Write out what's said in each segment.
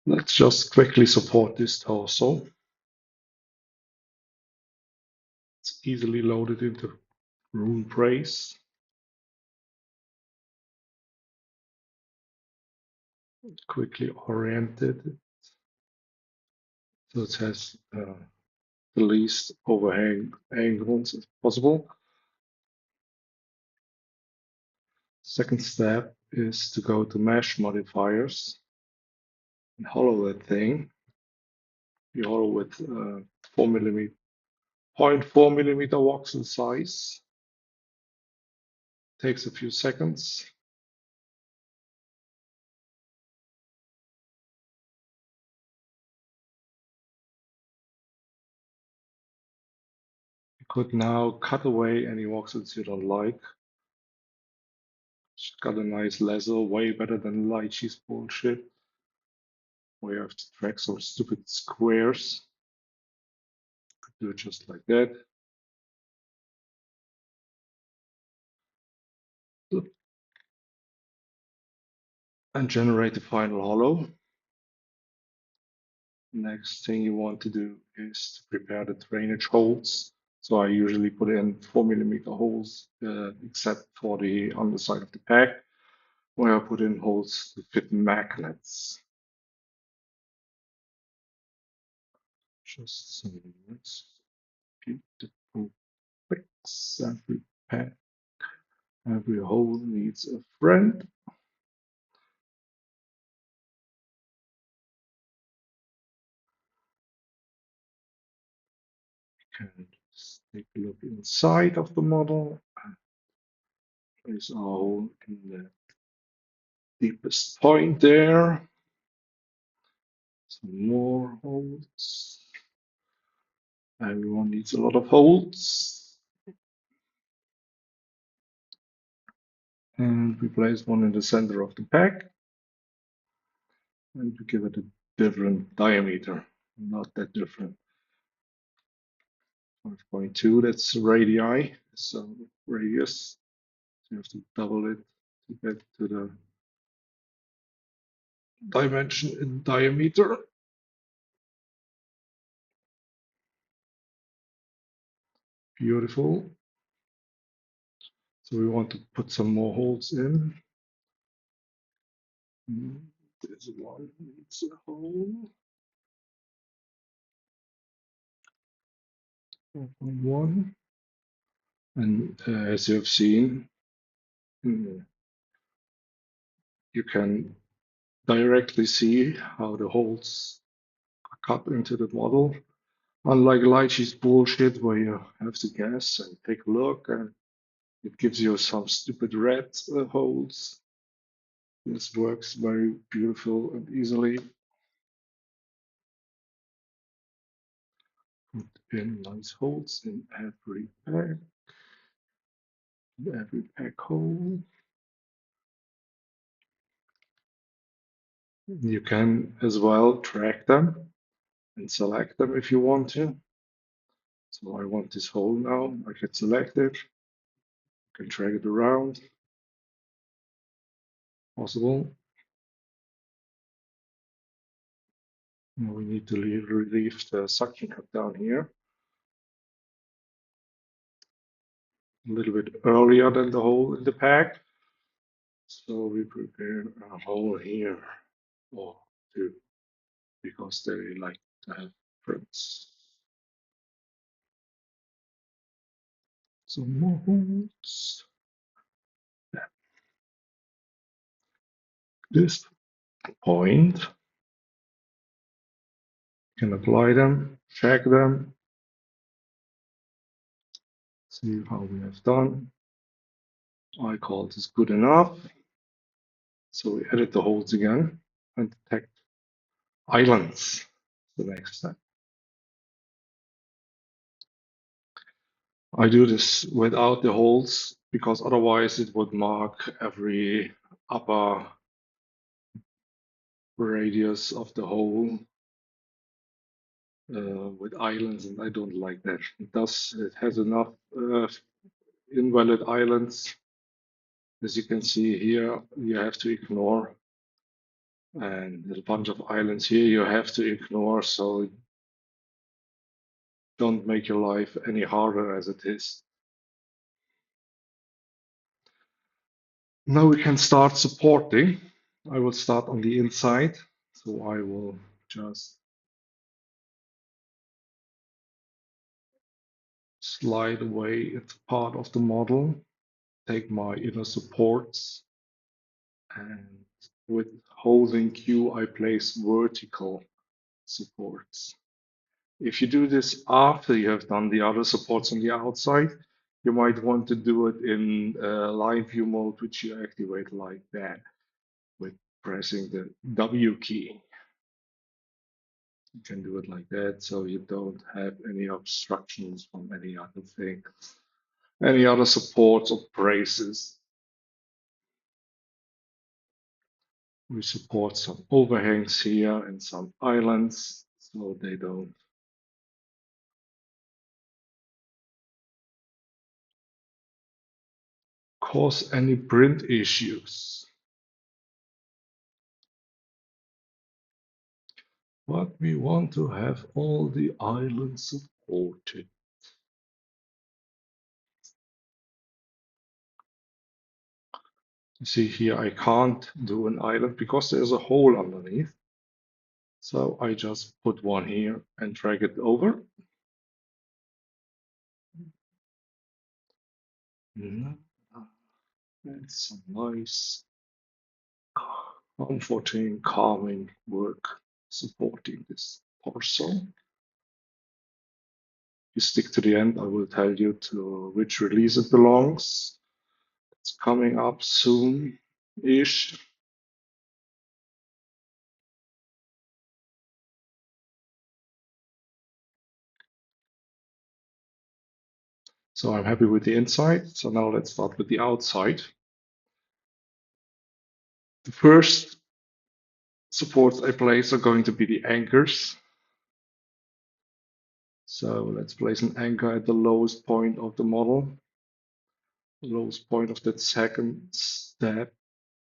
Let's just quickly support this torso. It's easily loaded into Runebrace. Quickly oriented so it has the least overhang angles as possible. Second step is to go to mesh modifiers and hollow that thing. You hollow with 0.4 millimeter voxel size. Takes a few seconds. You could now cut away any voxels you don't like. It's got a nice laser, way better than Lychee's bullshit, where you have to track some stupid squares. Do it just like that. And generate the final hollow. Next thing you want to do is to prepare the drainage holes. So I usually put in 4 millimeter holes, except for the underside of the pack, where I put in holes to fit magnets. Just some nice, beautiful bricks. Every pack, every hole needs a friend. Can just take a look inside of the model. Place our hole in the deepest point there. Some more holes. Everyone needs a lot of holes. And we place one in the center of the pack. And we give it a different diameter. Not that different. 5.2, that's radii. So radius. So you have to double it to get to the dimension in diameter. Beautiful. So we want to put some more holes in. This one needs a hole. 4.1. And as you have seen, you can directly see how the holes are cut into the model. Unlike Lychee's bullshit, where you have to guess and take a look, and it gives you some stupid red holes. This works very beautiful and easily. Put in nice holes in every pack hole. You can as well track them and select them if you want to. So I want this hole now. I can select it. I can drag it around. Possible. Now we need to relieve the suction cup down here. A little bit earlier than the hole in the pack. So we prepare a hole here or two, because they like to have prints. Some more holes. This point, you can apply them, check them, see how we have done. I call this good enough. So we edit the holes again and detect islands. The next step. I do this without the holes because otherwise it would mark every upper radius of the hole with islands, and I don't like that. It has enough invalid islands. As you can see here, you have to ignore And there's a bunch of islands here you have to ignore, so don't make your life any harder as it is. Now we can start supporting. I will start on the inside, so I will just slide away into part of the model, take my inner supports, and with holding Q, I place vertical supports. If you do this after you have done the other supports on the outside, you might want to do it in line view mode, which you activate like that with pressing the W key. You can do it like that so you don't have any obstructions from any other thing, any other supports or braces. We support some overhangs here and some islands so they don't cause any print issues. But we want to have all the islands supported. You see here, I can't do an island because there's a hole underneath. So I just put one here and drag it over. It's some nice, comforting, calming work supporting this torso. You stick to the end, I will tell you to which release it belongs. It's coming up soon-ish. So I'm happy with the inside. So now let's start with the outside. The first supports I place are going to be the anchors. So let's place an anchor at the lowest point of the model, the lowest point of that second step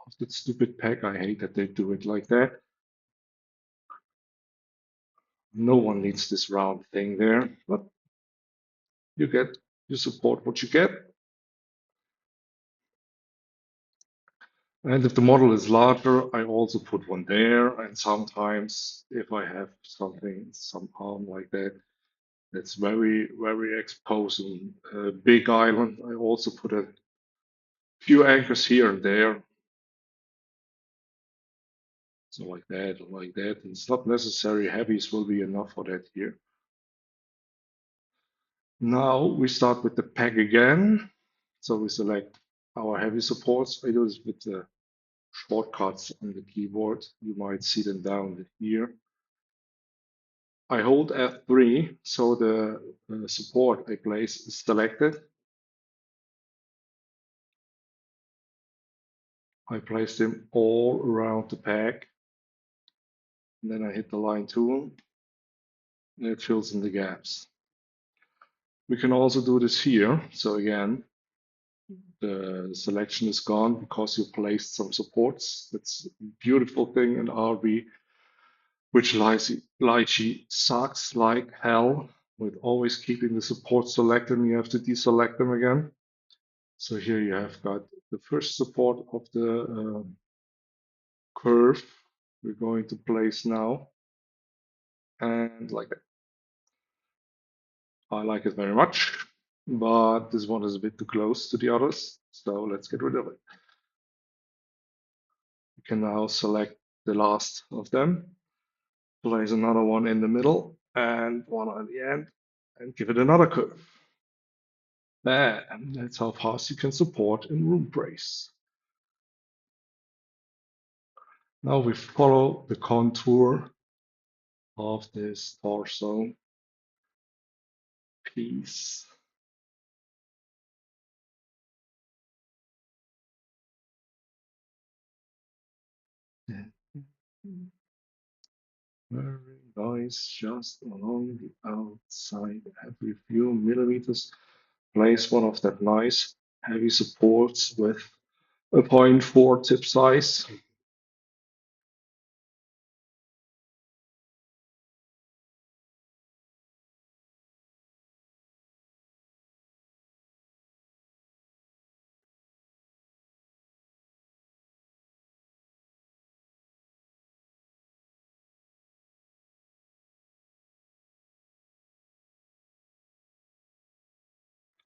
of that stupid pack. I hate that they do it like that. No one needs this round thing there, but you support what you get. And if the model is larger, I also put one there. And sometimes if I have something, some arm like that, that's very, very exposing a big island, I also put a few anchors here and there. So like that, like that. And it's not necessary, heavies will be enough for that here. Now we start with the pack again. So we select our heavy supports. I do this with the shortcuts on the keyboard. You might see them down here. I hold F3 so the support I place is selected. I place them all around the pack. And then I hit the line tool and it fills in the gaps. We can also do this here. So again, the selection is gone because you placed some supports. That's a beautiful thing in RB, which Lychee sucks like hell with always keeping the support selected and you have to deselect them again. So here you have got the first support of the curve we're going to place now. And like that. I like it very much, but this one is a bit too close to the others. So let's get rid of it. You can now select the last of them, place another one in the middle and one at the end and give it another curve. And that's how fast you can support in Runebrace. Now we follow the contour of this torso piece. Very nice, just along the outside, every few millimeters. Place one of that nice heavy supports with a 0.4 tip size.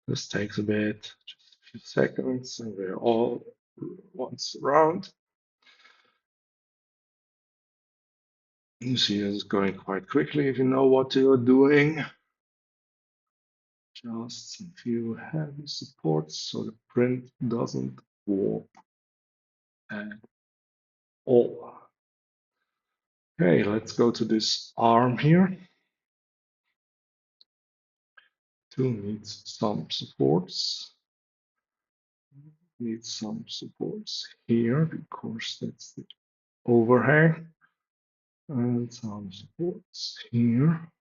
This takes a bit, just a few seconds, and we're all once around. You see this is going quite quickly if you know what you're doing. Just some few heavy supports so the print doesn't warp at all. Okay, let's go to this arm here. Two needs some supports. Needs some supports here because that's the overhang. And some supports here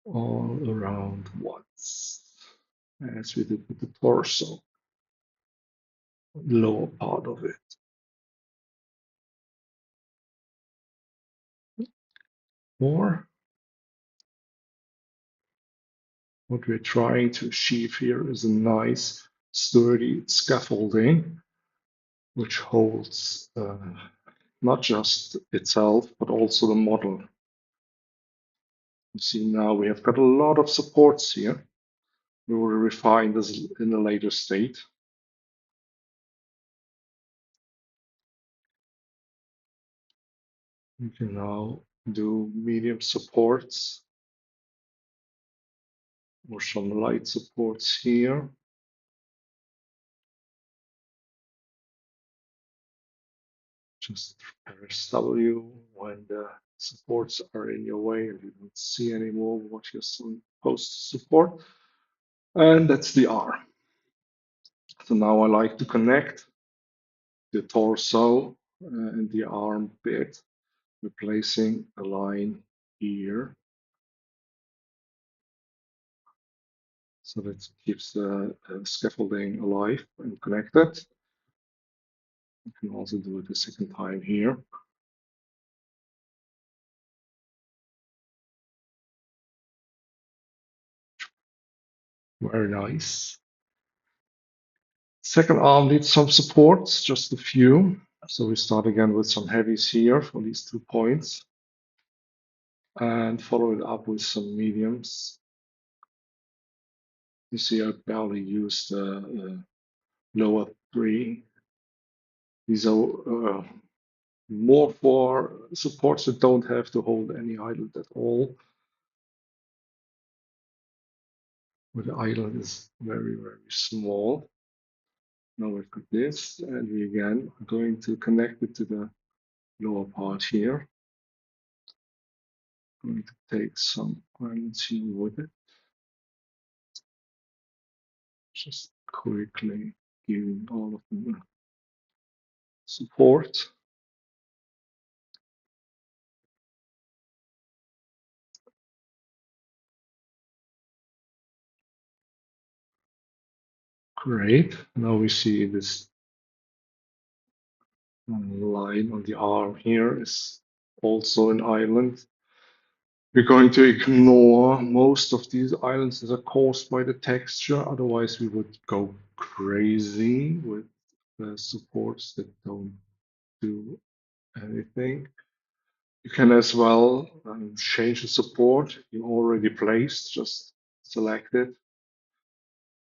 all around once, as we did with the torso, lower part of it. Or what we're trying to achieve here is a nice, sturdy scaffolding, which holds not just itself, but also the model. You see now we have got a lot of supports here. We will refine this in a later state. We can now do medium supports or some light supports here. Just press W when the supports are in your way and you don't see anymore what you're supposed to support. And that's the R. So now I like to connect the torso and the arm bit, replacing a line here. So that keeps the scaffolding alive and connected. You can also do it a second time here. Very nice. Second arm needs some supports, just a few. So we start again with some heavies here for these 2 points and follow it up with some mediums. You see I barely used the lower 3. These are more for supports that don't have to hold any island at all. Where the island is very, very small. Now we've got this, and we again are going to connect it to the lower part here. I'm going to take some islands here with it. Just quickly giving all of them support. Great. Now we see this line on the arm here is also an island. We're going to ignore most of these islands that are caused by the texture. Otherwise, we would go crazy with the supports that don't do anything. You can as well change the support you already placed. Just select it,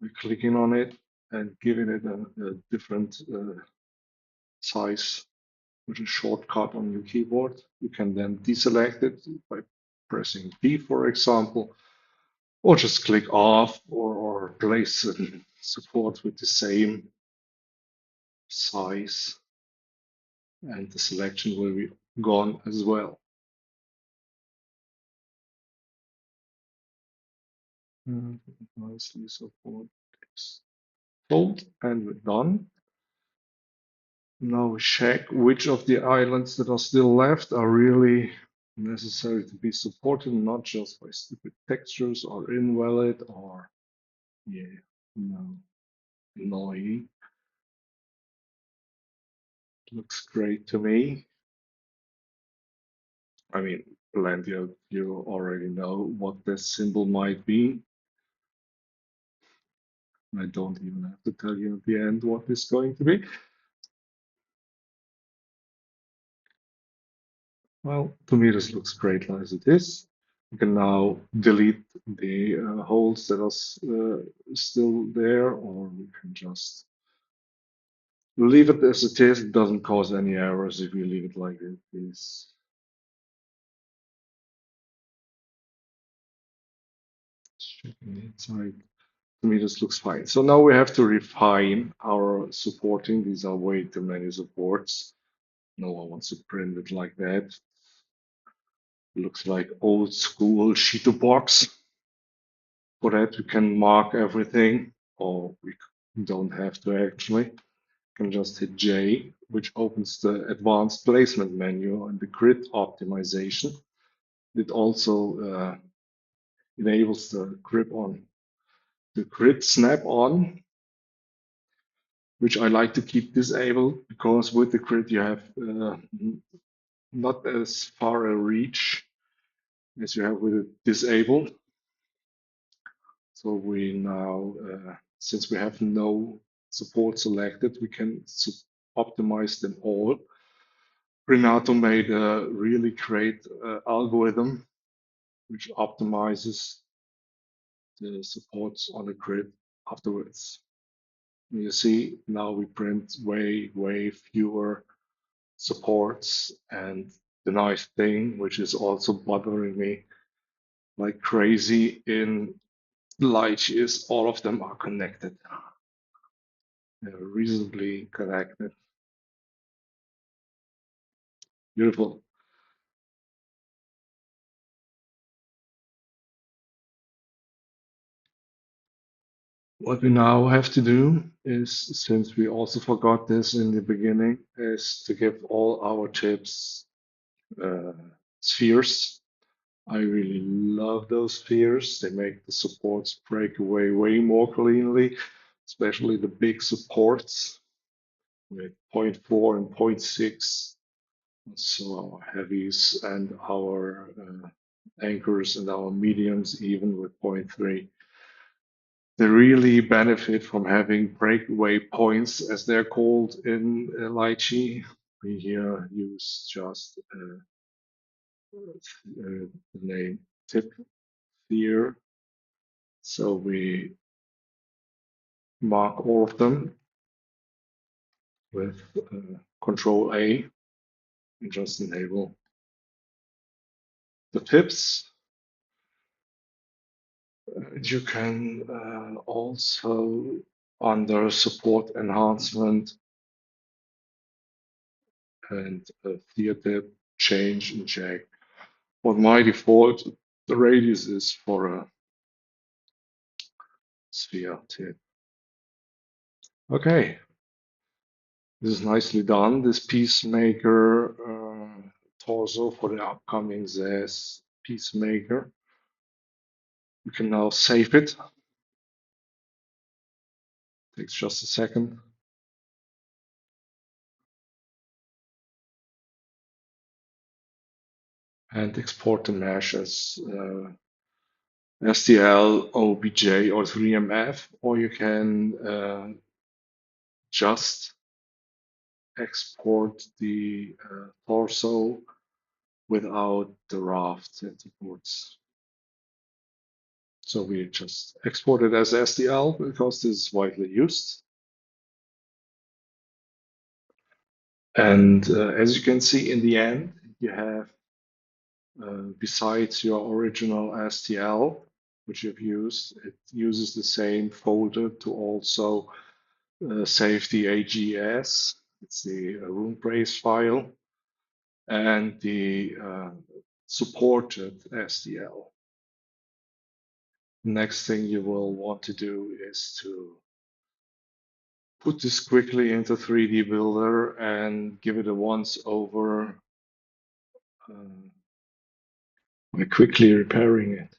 we're clicking on it, and giving it a different size with a shortcut on your keyboard. You can then deselect it by pressing D, for example, or just click off or place a support with the same size, and the selection will be gone as well. Nicely support this. Fold, and we're done. Now we check which of the islands that are still left are really necessary to be supported, not just by stupid textures or invalid or, yeah, no, annoying. Looks great to me. I mean, plenty of you already know what this symbol might be. I don't even have to tell you at the end what it's going to be. Well, to me, this looks great as it is. You can now delete the holes that are still there, or we can just leave it as it is. It doesn't cause any errors if you leave it like it is. Checking inside. To me, this looks fine. So now we have to refine our supporting. These are way too many supports. No one wants to print it like that. It looks like old school Sheeto box. For that, we can mark everything, or we don't have to actually. We can just hit J, which opens the advanced placement menu and the grid optimization. It also enables the grid snap on, which I like to keep disabled because with the grid you have not as far a reach as you have with it disabled. So we now, since we have no support selected, we can optimize them all. Renato made a really great algorithm which optimizes the supports on the grid afterwards. And you see now we print way fewer supports, and the nice thing, which is also bothering me like crazy in Light, is all of them are connected. They're reasonably connected. Beautiful. What we now have to do is, since we also forgot this in the beginning, is to give all our chips uh, spheres. I really love those spheres. They make the supports break away way more cleanly, especially the big supports with zero point 0.4 and 0.6. So our heavies and our anchors and our mediums, even with zero point 0.3. They really benefit from having breakaway points, as they're called in Lychee. We here use just the name tip here. So we mark all of them with Control A and just enable the tips. You can also, under support enhancement and theater, change and check. On my default, the radius is for a sphere tip. Okay, this is nicely done. This Peacemaker torso for the upcoming ZES Peacemaker. We can now save it. Takes just a second. And export the mesh as STL, OBJ, or 3MF, or you can just export the torso without the raft and supports. So we just export it as STL because this is widely used. And as you can see in the end, you have, besides your original STL, which you've used, it uses the same folder to also save the AGS. It's the Runebrace file and the supported STL. Next thing you will want to do is to put this quickly into 3D Builder and give it a once over by quickly repairing it.